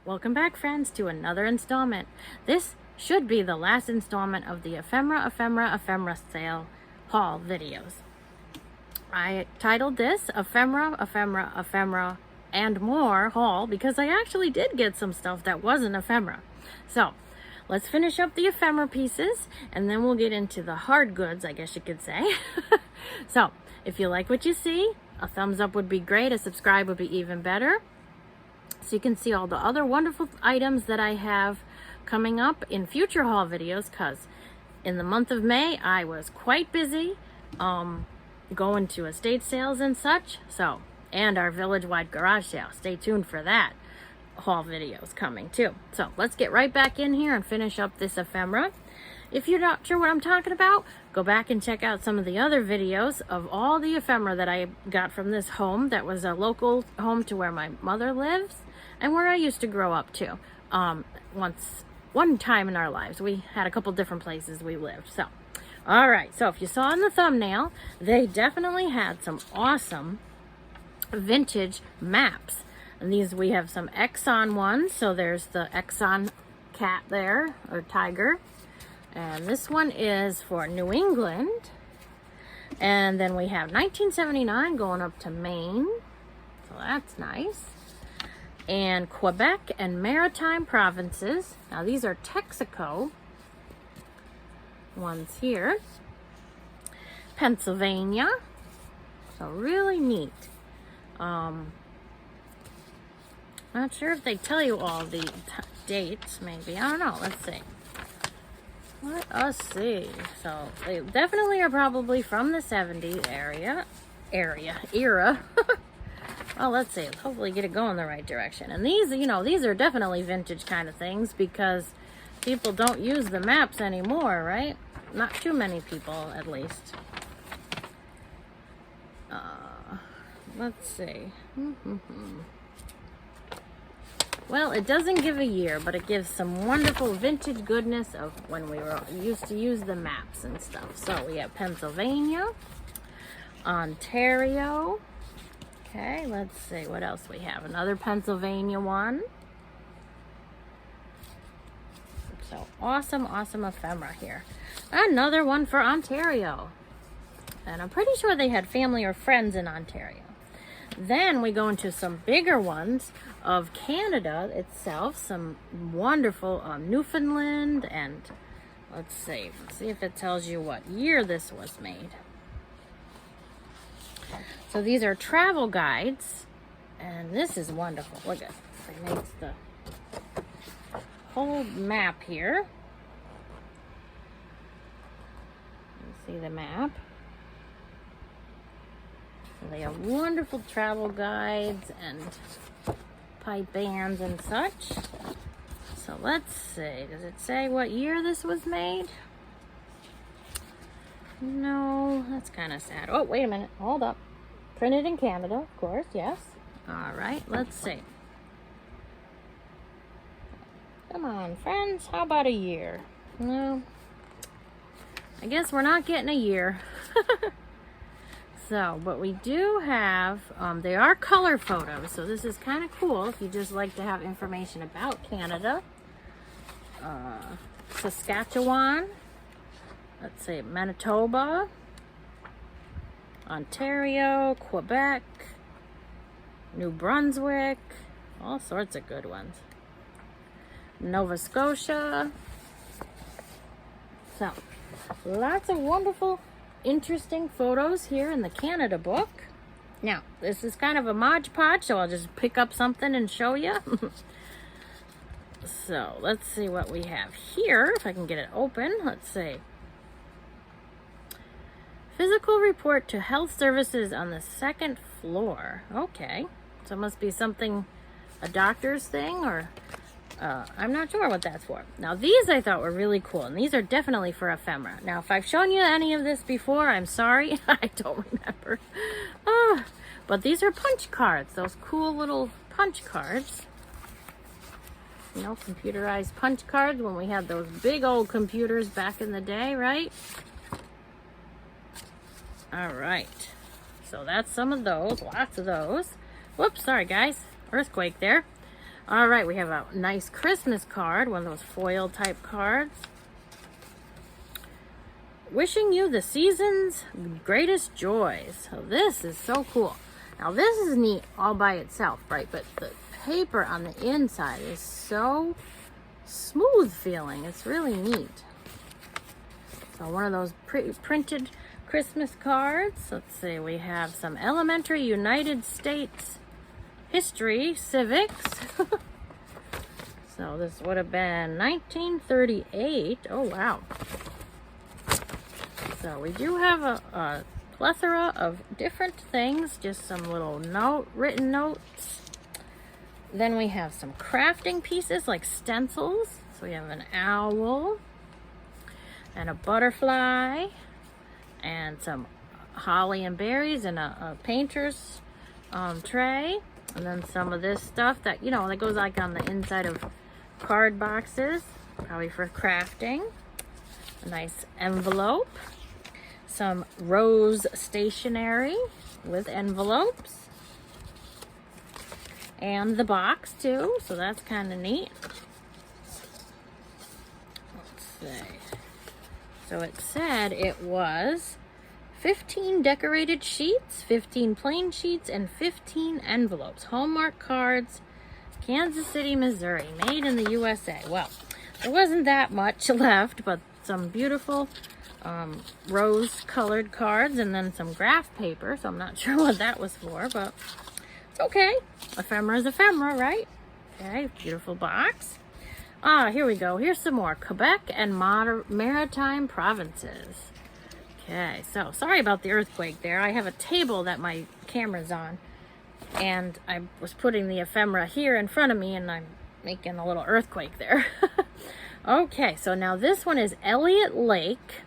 Welcome back, friends, to another installment. This should be the last installment of the Ephemera sale haul videos. I titled this Ephemera, and more haul because I actually did get some stuff that wasn't ephemera. So let's finish up the ephemera pieces and then we'll get into the hard goods, I guess you could say. So if you like what you see, a thumbs up would be great. A subscribe would be even better, so you can see all the other wonderful items that I have coming up in future haul videos, because in the month of May I was quite busy going to estate sales and such, and our village-wide garage sale. Stay tuned for that. Haul videos coming too. So let's get right back in here and finish up this ephemera. If you're not sure what I'm talking about, go back and check out some of the other videos of all the ephemera that I got from this home that was a local home to where my mother lives and where I used to grow up too. One time in our lives, we had a couple different places we lived. So, all right. So if you saw in the thumbnail, they definitely had some awesome vintage maps. And these, we have some Exxon ones. So there's the Exxon cat there, or tiger. And this one is for New England. And then we have 1979 going up to Maine. So that's nice. And Quebec and Maritime provinces. Now these are Texaco ones here. Pennsylvania. So really neat. Not sure if they tell you all the dates, maybe. I don't know. Let's see. Let us see. So they definitely are probably from the 70s era. Well, let's see. Hopefully get it going the right direction. And these, these are definitely vintage kind of things because people don't use the maps anymore, right? Not too many people, at least. Let's see. Well, it doesn't give a year, but it gives some wonderful vintage goodness of when we were used to use the maps and stuff. So we have Pennsylvania, Ontario. Okay, let's see what else we have. Another Pennsylvania one. So awesome ephemera here. Another one for Ontario. And I'm pretty sure they had family or friends in Ontario. Then we go into some bigger ones of Canada itself. Some wonderful Newfoundland, and let's see if it tells you what year this was made. So these are travel guides, and this is wonderful. Look at it. It makes the whole map here. You see the map. They have wonderful travel guides and pipe bands and such. So let's see. Does it say what year this was made? No, that's kind of sad. Oh, wait a minute. Hold up. Printed in Canada, of course. Yes. All right. Let's see. Come on, friends. How about a year? No. I guess we're not getting a year. So, but we do have, they are color photos, so this is kind of cool if you just like to have information about Canada. Saskatchewan, let's see, Manitoba, Ontario, Quebec, New Brunswick, all sorts of good ones. Nova Scotia. So, lots of wonderful interesting photos here in the Canada book. Now, this is kind of a Mod Podge, so I'll just pick up something and show you. So, let's see what we have here, if I can get it open. Let's see. Physical report to health services on the 2nd floor. Okay. So it must be something, a doctor's thing, or I'm not sure what that's for. Now, these I thought were really cool, and these are definitely for ephemera. Now, if I've shown you any of this before, I'm sorry. I don't remember. But these are punch cards, those cool little punch cards. Computerized punch cards when we had those big old computers back in the day, right? All right. So that's some of those, lots of those. Whoops, sorry guys. Earthquake there. All right, we have a nice Christmas card, one of those foil type cards. Wishing you the season's greatest joys. So this is so cool. Now this is neat all by itself, right? But the paper on the inside is so smooth feeling. It's really neat. So one of those printed Christmas cards. Let's see, we have some elementary United States history, civics. So this would have been 1938. Oh, wow. So we do have a plethora of different things, just some little written notes. Then we have some crafting pieces like stencils. So we have an owl and a butterfly and some holly and berries and a painter's tray. And then some of this stuff that, you know, that goes like on the inside of card boxes, probably for crafting. A nice envelope. Some rose stationery with envelopes. And the box too, so that's kind of neat. Let's see. So it said it was 15 decorated sheets, 15 plain sheets, and 15 envelopes. Hallmark cards, Kansas City, Missouri, made in the USA. Well, there wasn't that much left, but some beautiful rose-colored cards and then some graph paper. So I'm not sure what that was for, but it's okay. Ephemera is ephemera, right? Okay, beautiful box. Here we go. Here's some more. Quebec and Maritime provinces. Okay, so sorry about the earthquake there. I have a table that my camera's on, and I was putting the ephemera here in front of me, and I'm making a little earthquake there. Okay, so now this one is Elliott Lake,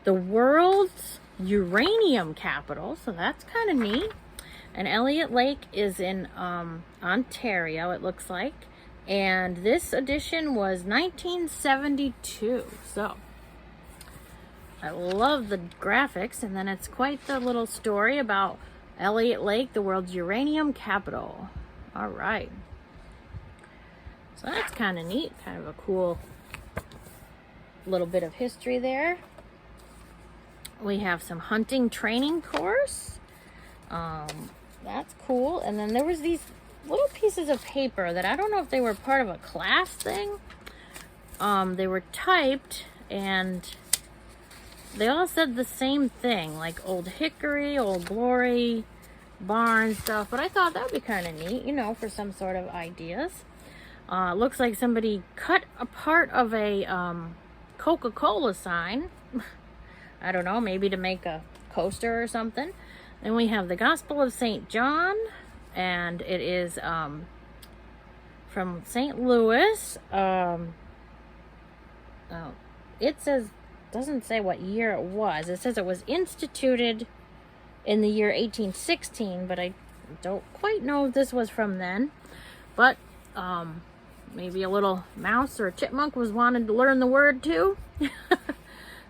the world's uranium capital, so that's kind of neat. And Elliott Lake is in Ontario, it looks like. And this edition was 1972. So I love the graphics. And then it's quite the little story about Elliott Lake, the world's uranium capital. All right. So that's kind of neat. Kind of a cool little bit of history there. We have some hunting training course. That's cool. And then there was these little pieces of paper that I don't know if they were part of a class thing. They were typed and they all said the same thing, like Old Hickory, Old Glory, barn stuff. But I thought that would be kind of neat, you know, for some sort of ideas. Looks like somebody cut a part of a Coca-Cola sign. I don't know, maybe to make a coaster or something. Then we have the Gospel of St. John, and it is from St. Louis. It says, doesn't say what year it was. It says it was instituted in the year 1816, but I don't quite know if this was from then. But maybe a little mouse or a chipmunk was wanting to learn the word too.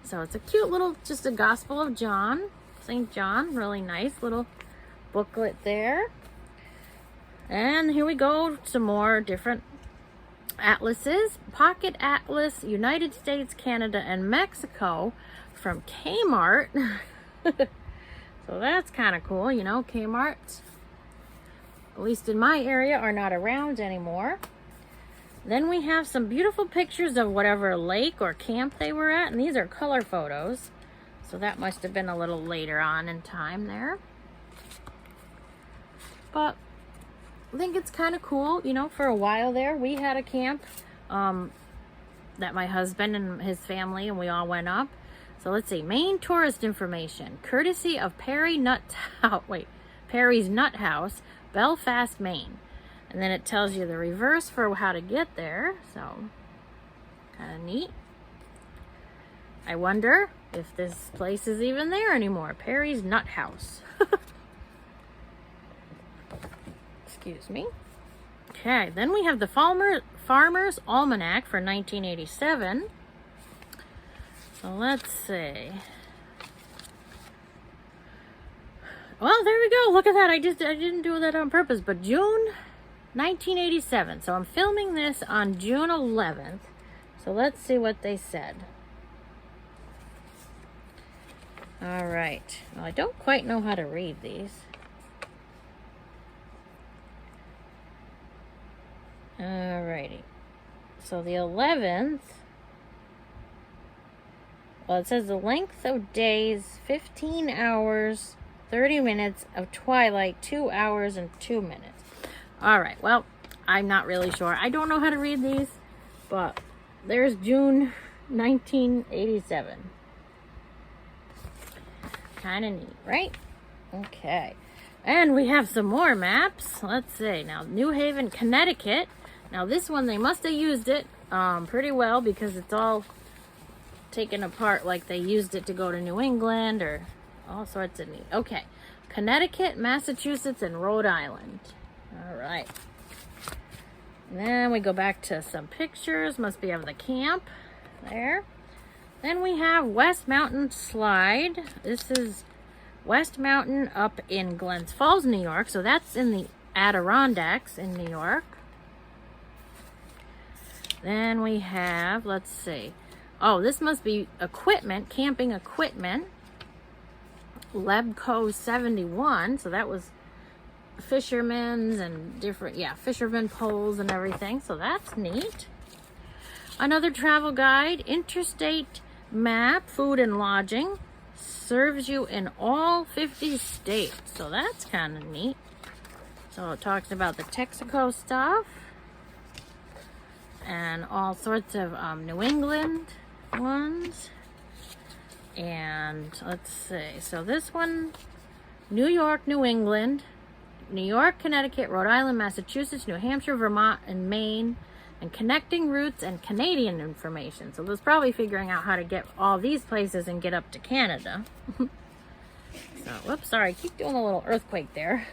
So it's a cute little, just a Gospel of John, St. John, really nice little booklet there. And here we go, some more different atlases. Pocket Atlas, United States, Canada, and Mexico from Kmart. So that's kind of cool, you know, Kmart, at least in my area, are not around anymore. Then we have some beautiful pictures of whatever lake or camp they were at, and these are color photos. So that must have been a little later on in time there. But I think it's kind of cool, you know, for a while there. We had a camp that my husband and his family and we all went up. So let's see, main tourist information, courtesy of Perry's Nut House, Belfast, Maine. And then it tells you the reverse for how to get there. So kind of neat. I wonder if this place is even there anymore. Perry's Nut House. Excuse me. Okay, then we have the Farmer's Almanac for 1987. So let's see. Well, there we go. Look at that. I didn't do that on purpose, but June 1987. So I'm filming this on June 11th. So let's see what they said. All right. Well, I don't quite know how to read these. Alrighty. So the 11th. Well, it says the length of days, 15 hours, 30 minutes of twilight, 2 hours and 2 minutes. All right, well, I'm not really sure. I don't know how to read these, but there's June 1987. Kind of neat, right? Okay. And we have some more maps. Let's see. Now, New Haven, Connecticut. Now, this one, they must have used it pretty well because it's all taken apart like they used it to go to New England or all sorts of neat. Okay. Connecticut, Massachusetts, and Rhode Island. All right. And then we go back to some pictures. Must be of the camp there. Then we have West Mountain Slide. This is West Mountain up in Glens Falls, New York. So that's in the Adirondacks in New York. Then we have, let's see. Oh, this must be equipment, camping equipment. Lebco 71. So that was fishermen's and different, fisherman poles and everything. So that's neat. Another travel guide, interstate map, food and lodging. Serves you in all 50 states. So that's kind of neat. So it talks about the Texaco stuff. And all sorts of New England ones. And let's see. So this one, New York, New England, New York, Connecticut, Rhode Island, Massachusetts, New Hampshire, Vermont, and Maine. And connecting routes and Canadian information. So there's probably figuring out how to get all these places and get up to Canada. So, whoops, sorry. I keep doing a little earthquake there.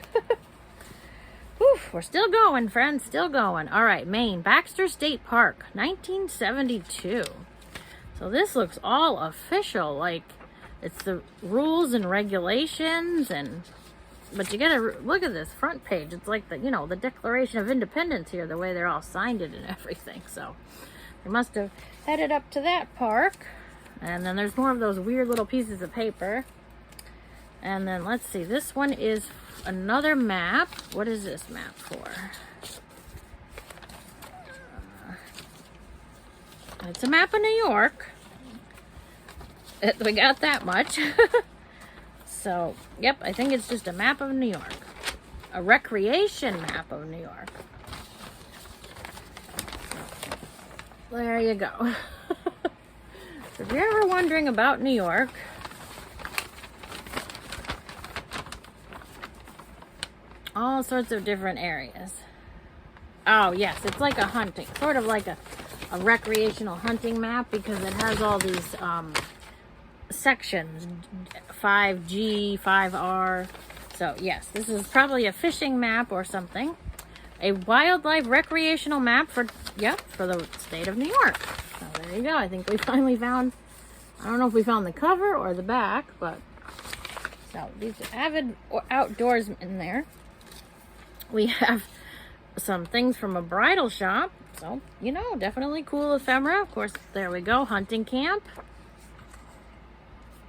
Whew, we're still going, friends. Still going. All right, Maine. Baxter State Park, 1972. So this looks all official. Like, it's the rules and regulations and... But you gotta look at this front page. It's like the, the Declaration of Independence here, the way they're all signed it and everything. So they must have headed up to that park. And then there's more of those weird little pieces of paper. And then let's see, this one is another map. What is this map for? It's a map of New York. We got that much. So, yep, I think it's just a map of New York. A recreation map of New York. There you go. So if you're ever wondering about New York, all sorts of different areas. Oh, yes, it's like a hunting, sort of like a recreational hunting map because it has all these sections, 5G, 5R. So yes, this is probably a fishing map or something. A wildlife recreational map for the state of New York. So there you go. I think we finally found, I don't know if we found the cover or the back, but so these are avid outdoorsmen there. We have some things from a bridal shop. So, definitely cool ephemera. Of course, there we go. Hunting camp.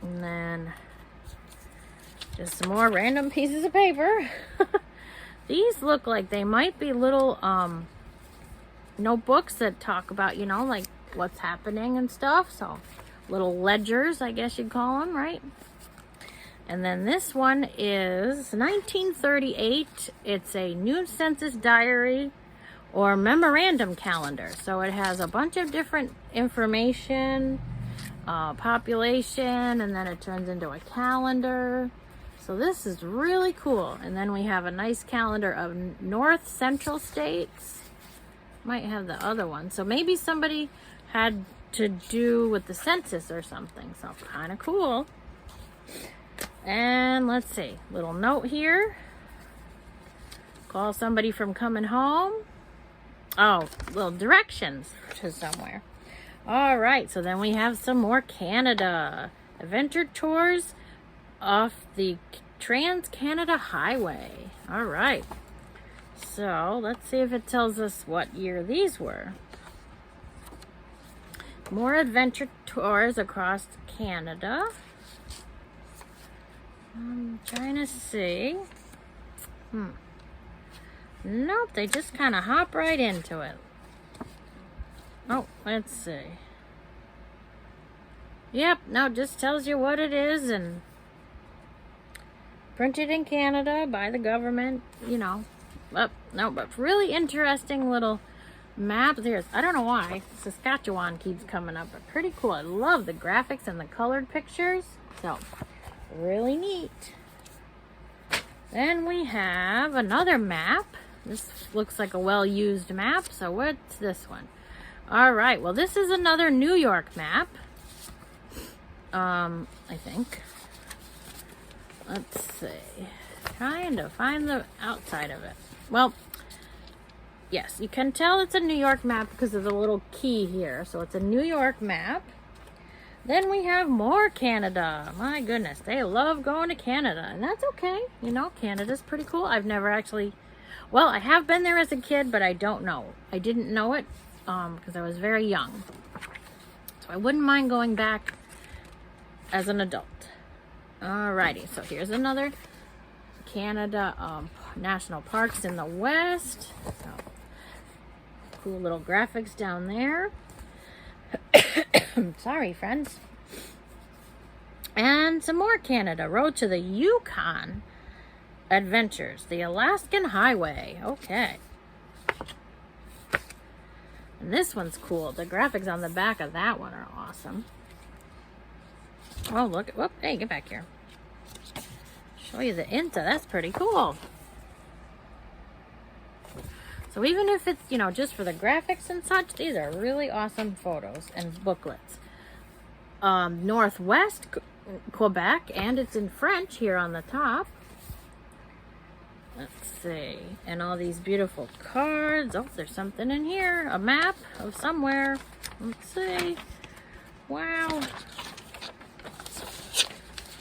And then just some more random pieces of paper. These look like they might be little notebooks that talk about, like what's happening and stuff. So little ledgers, I guess you'd call them, right? And then this one is 1938. It's a new census diary or memorandum calendar. So it has a bunch of different information, population, and then it turns into a calendar. So this is really cool. And then we have a nice calendar of North Central states. Might have the other one. So maybe somebody had to do with the census or something. So kind of cool. And let's see, little note here. Call somebody from coming home. Oh, little directions to somewhere. All right, so then we have some more Canada. Adventure tours off the Trans-Canada Highway. All right. So let's see if it tells us what year these were. More adventure tours across Canada. I'm trying to see. Nope, they just kind of hop right into it. Oh, let's see. Yep, no, just tells you what it is and printed in Canada by the government, you know. But really interesting little map. I don't know why Saskatchewan keeps coming up, but pretty cool. I love the graphics and the colored pictures. So, really neat. Then we have another map. This looks like a well-used map. So what's this one? All right. Well, this is another New York map. I think. Let's see. Trying to find the outside of it. Well, yes, you can tell it's a New York map because of the little key here. So it's a New York map. Then we have more Canada. My goodness, they love going to Canada, and that's okay. You know, Canada's pretty cool. I've never actually, well, I have been there as a kid, but I don't know. I didn't know it because I was very young. So I wouldn't mind going back as an adult. Alrighty, so here's another Canada national parks in the west. So, cool little graphics down there. Sorry, friends. And some more Canada. Road to the Yukon Adventures. The Alaskan Highway. Okay. And this one's cool. The graphics on the back of that one are awesome. Oh, look. Whoop. Hey, get back here. Show you the Inta. That's pretty cool. So even if it's, you know, just for the graphics and such, these are really awesome photos and booklets. Northwest Quebec, and it's in French here on the top. Let's see. And all these beautiful cards. Oh, there's something in here. A map of somewhere. Let's see. Wow.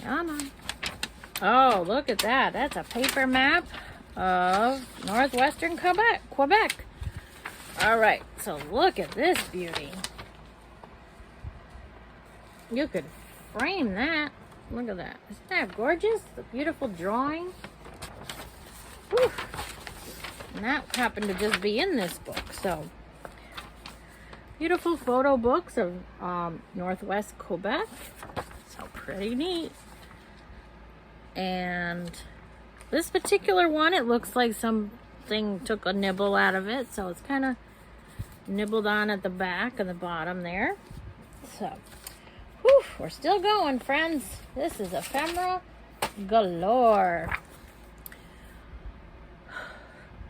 Come on. Oh, look at that. That's a paper map of Northwestern Quebec. All right, so look at this beauty. You could frame that. Look at that. Isn't that gorgeous? The beautiful drawing. Whew. And that happened to just be in this book. So, beautiful photo books of Northwest Quebec. So pretty neat. And this particular one, it looks like something took a nibble out of it. So it's kind of nibbled on at the back and the bottom there. So, whew, we're still going, friends. This is ephemera galore.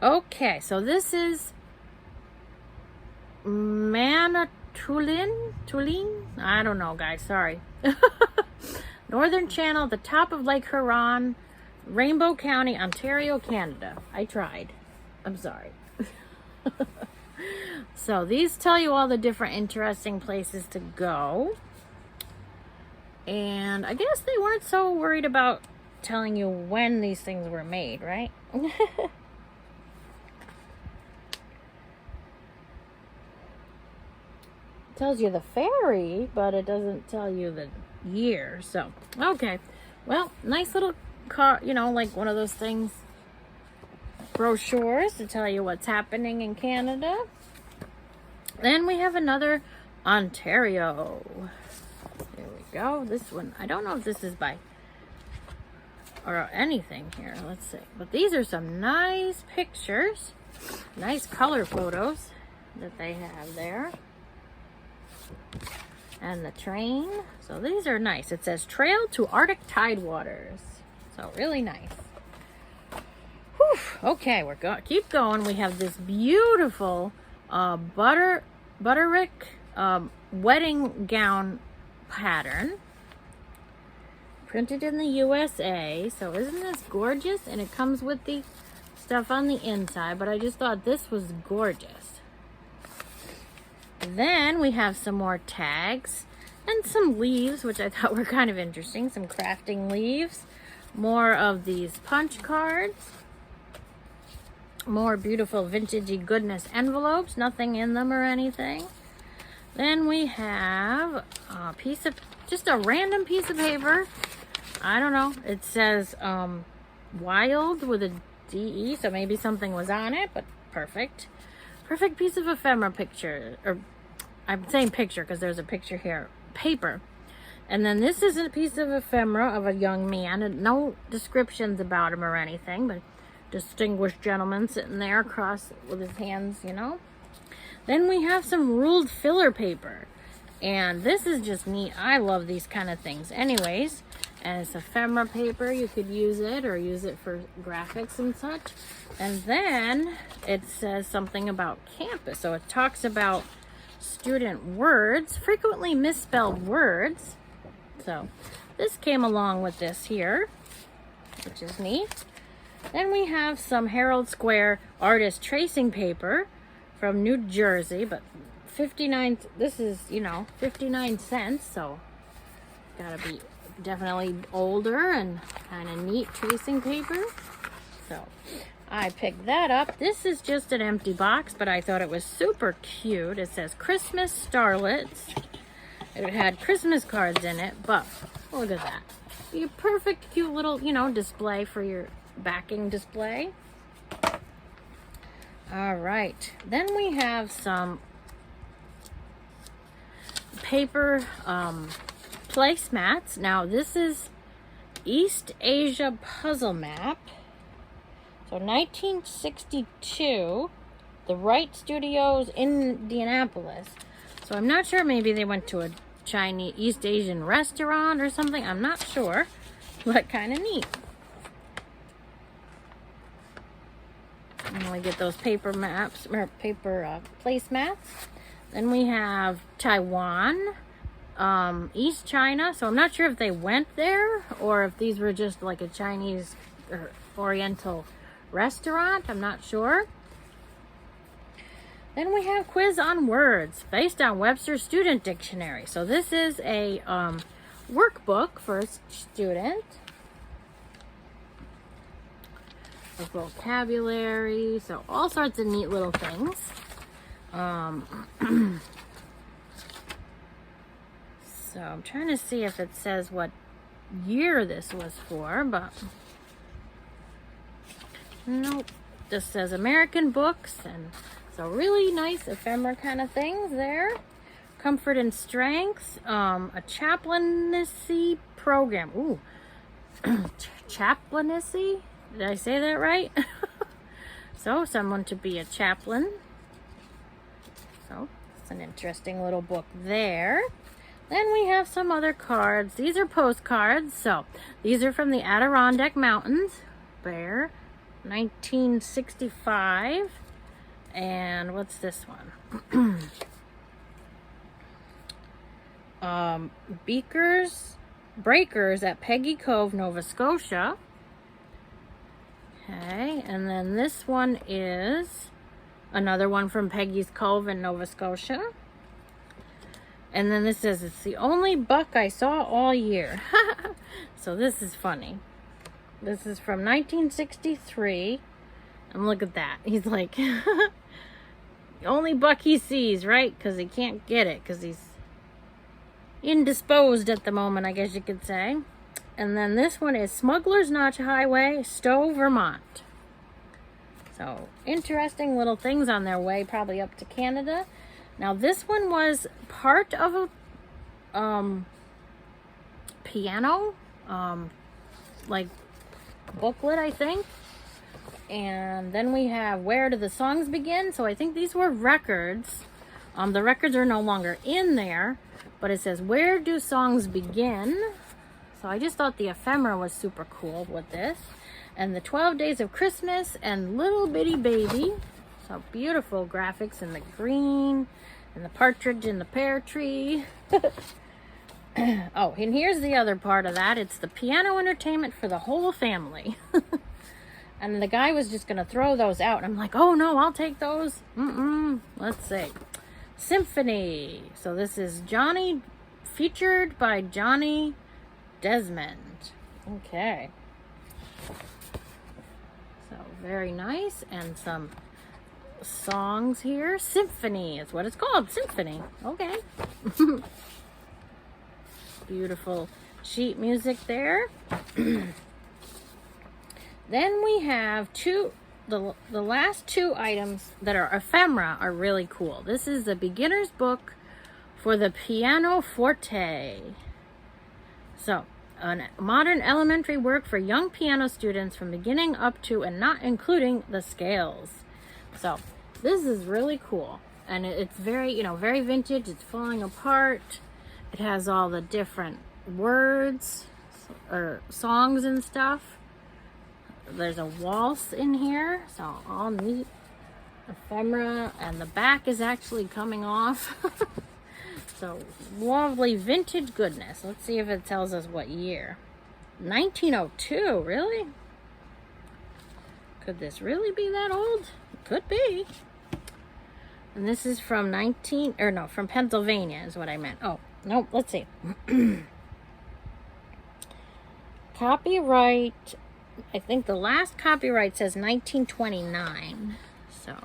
Okay, so this is Tulin? I don't know, guys. Sorry. Northern Channel, the top of Lake Huron, Rainbow County, Ontario, Canada. I tried. I'm sorry. So these tell you all the different interesting places to go. And I guess they weren't so worried about telling you when these things were made, right? Tells you the ferry, but it doesn't tell you the year. So, okay. Well, nice little car, you know, like one of those things, brochures to tell you what's happening in Canada. Then we have another Ontario. There we go. This one, I don't know if this is by or anything here. Let's see. But these are some nice pictures, nice color photos that they have there. And the train. So these are nice. It says Trail to Arctic Tidewaters. So really nice. Whew. Okay, we're going. Keep going. We have this beautiful butterick wedding gown pattern, printed in the USA. So isn't this gorgeous? And it comes with the stuff on the inside. But I just thought this was gorgeous. Then we have some more tags and some leaves, which I thought were kind of interesting. Some crafting leaves. More of these punch cards. More beautiful vintagey goodness envelopes, nothing in them or anything. Then we have a piece of, just a random piece of paper. I don't know. It says wild with a DE, so maybe something was on it, but perfect. Perfect piece of ephemera picture, or I'm saying picture because there's a picture here. Paper. And then this is a piece of ephemera of a young man, and no descriptions about him or anything, but distinguished gentleman sitting there across with his hands, you know. Then we have some ruled filler paper, and this is just neat. I love these kind of things anyways. And it's ephemera paper. You could use it or use it for graphics and such. And then it says something about campus. So it talks about student words, frequently misspelled words. So this came along with this here, which is neat. Then we have some Herald Square artist tracing paper from New Jersey, but 59, this is, you know, 59 cents, so gotta be definitely older and kind of neat tracing paper. So I picked that up. This is just an empty box, but I thought it was super cute. It says Christmas Starlets. It had Christmas cards in it, but look at that. Be a perfect cute little, you know, display for your backing display. All right, then we have some paper placemats. Now this is East Asia puzzle map. So 1962, the Wright Studios in Indianapolis. So I'm not sure, maybe they went to a Chinese East Asian restaurant or something. I'm not sure, but kind of neat. And we get those paper maps, or paper placemats. Then we have Taiwan, East China. So I'm not sure if they went there or if these were just like a Chinese or Oriental restaurant. I'm not sure. Then we have quiz on words based on Webster's Student Dictionary. So this is a workbook for a student. With vocabulary, so all sorts of neat little things. So I'm trying to see if it says what year this was for, but nope. Just says American books, and so really nice ephemera kind of things there. Comfort and strength, a chaplaincy program. Ooh, chaplaincy. Did I say that right? So, someone to be a chaplain. So, it's an interesting little book there. Then we have some other cards. These are postcards. So, these are from the Adirondack Mountains. Bear, 1965. And what's this one? Breakers at Peggy Cove, Nova Scotia. Okay, and then this one is another one from Peggy's Cove in Nova Scotia. And then this says, it's the only buck I saw all year. So this is funny. This is from 1963. And look at that. He's like, the only buck he sees, right? Because he can't get it, because he's indisposed at the moment, I guess you could say. And then this one is Smuggler's Notch Highway, Stowe, Vermont. So, interesting little things on their way, probably up to Canada. Now, this one was part of a piano, like, booklet, I think. And then we have Where Do the Songs Begin? So, I think these were records. The records are no longer in there, but it says, Where Do Songs Begin? So I just thought the ephemera was super cool with this. And the 12 Days of Christmas and Little Bitty Baby. So beautiful graphics in the green and the partridge in the pear tree. Oh, and here's the other part of that. It's the piano entertainment for the whole family. And the guy was just going to throw those out. And I'm like, oh no, I'll take those. Let's see. Symphony. So this is Johnny, featured by Johnny Desmond. Okay. So very nice. And some songs here. Symphony is what it's called. Symphony. Okay. Beautiful sheet music there. Then we have the last two items that are ephemera are really cool. This is the beginner's book for the pianoforte. So, a modern elementary work for young piano students from beginning up to and not including the scales. So, this is really cool. And it's very, very vintage. It's falling apart. It has all the different words or songs and stuff. There's a waltz in here, so all neat. Ephemera, and the back is actually coming off. So lovely vintage goodness. Let's see if it tells us what year. 1902, really? Could this really be that old? It could be. And this is from from Pennsylvania is what I meant. Oh, no, let's see. Copyright, I think the last copyright says 1929. So,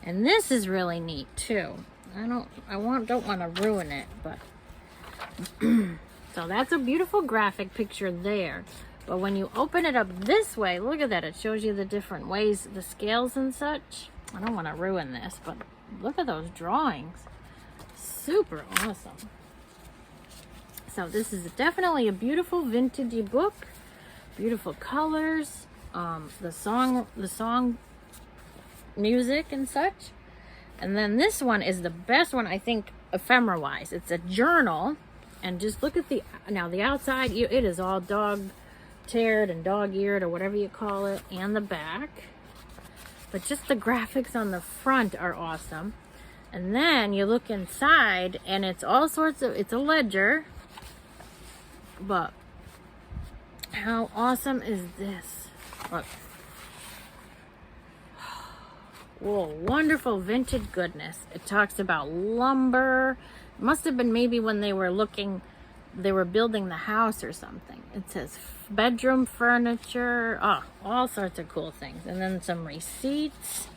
and this is really neat too. Don't want to ruin it, but so that's a beautiful graphic picture there. But when you open it up this way, look at that. It shows you the different ways, the scales and such. I don't want to ruin this, but look at those drawings. Super awesome. So this is definitely a beautiful vintagey book. Beautiful colors. The song music and such. And then this one is the best one, I think, ephemera-wise. It's a journal. And just look at the outside. It is all dog-taired and dog-eared or whatever you call it. And the back. But just the graphics on the front are awesome. And then you look inside and it's all sorts of... It's a ledger. But how awesome is this? Look. Whoa, wonderful vintage goodness. It talks about lumber. It must have been maybe when they were building the house or something. It says bedroom furniture. Oh, all sorts of cool things. And then some receipts.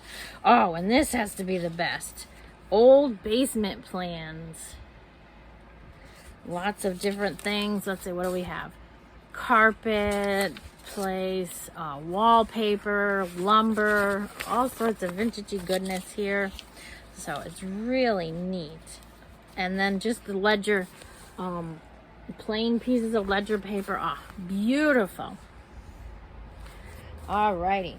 Oh, and this has to be the best. Old basement plans. Lots of different things. Let's see, what do we have? Carpet, place, wallpaper, lumber, all sorts of vintagey goodness here. So it's really neat. And then just the ledger, plain pieces of ledger paper. Ah, beautiful. Alrighty.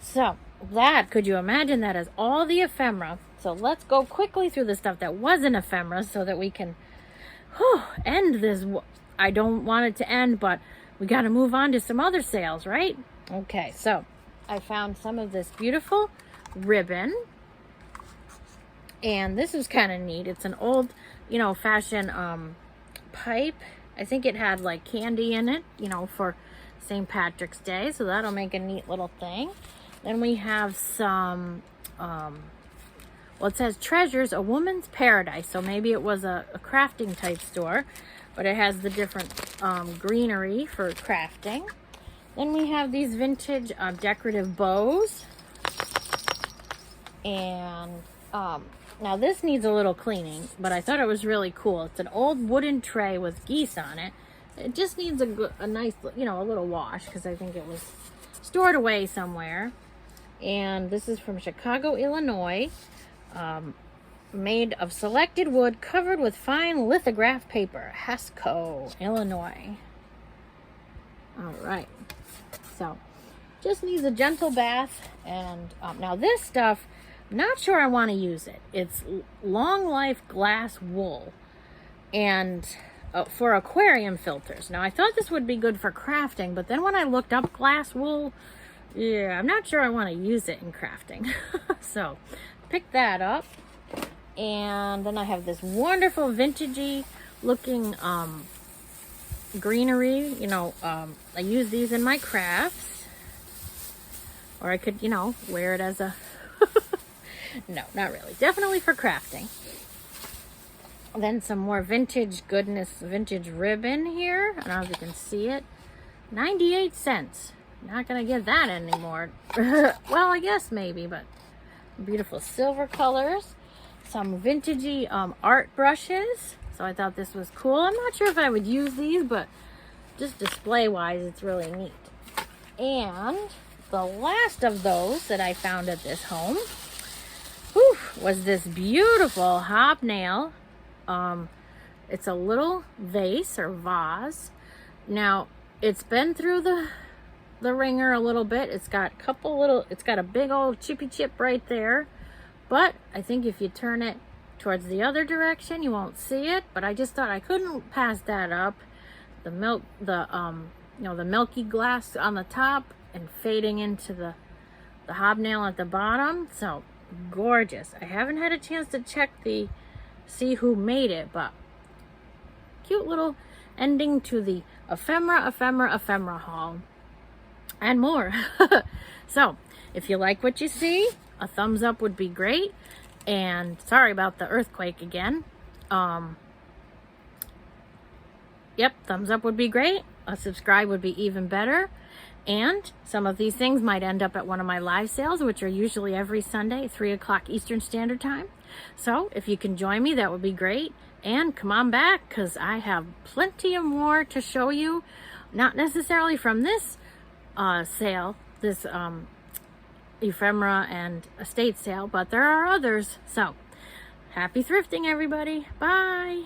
So that, could you imagine that as all the ephemera? So let's go quickly through the stuff that wasn't ephemera so that we can end this. I don't want it to end, but we got to move on to some other sales, right? Okay, so I found some of this beautiful ribbon. And this is kind of neat. It's an old, fashion pipe. I think it had like candy in it, for St. Patrick's Day. So that'll make a neat little thing. Then we have some, it says Treasures, a Woman's Paradise. So maybe it was a crafting type store. But it has the different greenery for crafting. Then we have these vintage decorative bows. And now this needs a little cleaning, but I thought it was really cool. It's an old wooden tray with geese on it. It just needs a nice, a little wash because I think it was stored away somewhere. And this is from Chicago, Illinois. Made of selected wood covered with fine lithograph paper. Hasco, Illinois. All right. So, just needs a gentle bath. And now this stuff, not sure I want to use it. It's long life glass wool. And for aquarium filters. Now, I thought this would be good for crafting. But then when I looked up glass wool, yeah, I'm not sure I want to use it in crafting. So, pick that up. And then I have this wonderful vintagey looking greenery. I use these in my crafts. Or I could, wear it as a... No, not really. Definitely for crafting. Then some more vintage goodness, vintage ribbon here. I don't know if you can see it. 98 cents. Not gonna get that anymore. Well, I guess maybe, but beautiful silver colors. Some vintagey art brushes. So I thought this was cool. I'm not sure if I would use these, but just display wise, it's really neat. And the last of those that I found at this home was this beautiful hobnail. It's a little vase or vase. Now, it's been through the ringer a little bit. It's got a big old chippy chip right there. But I think if you turn it towards the other direction, you won't see it. But I just thought I couldn't pass that up. The milky glass on the top and fading into the hobnail at the bottom. So gorgeous. I haven't had a chance to see who made it, but cute little ending to the ephemera haul and more. So if you like what you see, a thumbs up would be great. And sorry about the earthquake again. Yep, thumbs up would be great. A subscribe would be even better. And some of these things might end up at one of my live sales, which are usually every Sunday, 3 o'clock Eastern Standard Time. So if you can join me, that would be great. And come on back, because I have plenty of more to show you. Not necessarily from this sale, this ephemera and estate sale, but there are others. So happy thrifting, everybody. Bye.